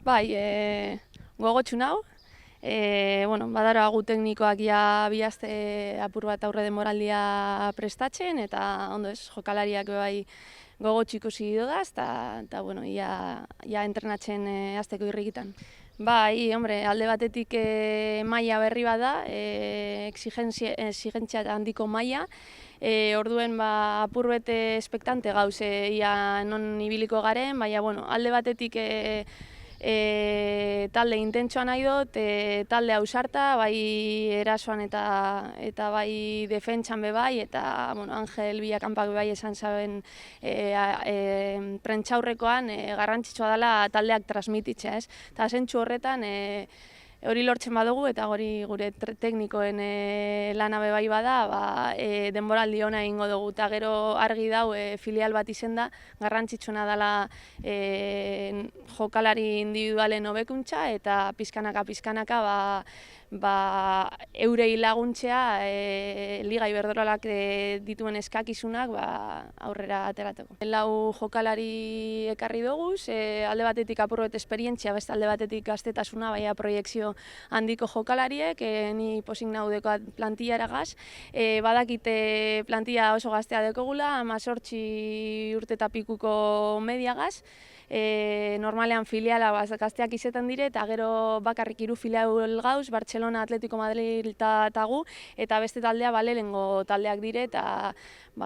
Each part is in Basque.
Bai, gogotsu nau. Bueno, badara gu teknikoak ja bi aste apur bat aurre denboraldia prestatzen, eta ondo ez, jokalariak bai gogotsu ikusi dodaz, eta bueno, ja entrenatzen hasteko irrikitan. Bai, hombre, alde batetik maila berri bada, exigentzia handiko maila, orduen apur bete espektante gauz, ia non ibiliko garen, baina bueno, alde batetik talde intentsoa nahi dut, talde ausarta, bai erasoan eta bai defentsan be bai, eta bueno, Angel Villakampak be bai esan zaben prentxaurrekoan garrantzitsua dela taldeak transmititzea, ez? Eta zentzu horretan hori lortzen badugu, eta hori gure teknikoen lana be bai bada, denboraldi ona egingo dugu, eta gero argi dau filial bat izen da, garrantzitsuna dela jokalari individualen hobekuntza, eta pizkanaka eurei laguntzea Liga Iberdrolak dituen eskakizunak aurrera aterateko. Lau jokalari ekarri doguz, alde batetik apurret esperientzia, beste alde batetik gaztetasuna, baina proiekzio handiko jokalariek, ni posik naudeko plantillaragaz. Badakite plantilla oso gaztea dekogula, 18 urte eta pikuko mediagaz. Normalean filiala gazteak izetan dire, eta gero bakarrik 3 filial gauz, Barcelona, Atletico Madrid eta gu, eta beste taldea lehengo taldeak dire, eta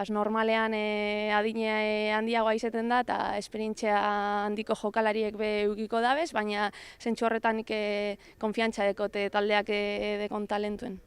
normalean adine handiagoa izaten da, eta esperientzia handiko jokalariek be eukiko dabez, baina zentsu horretan konfiantza dekote taldeak dekon talentuen.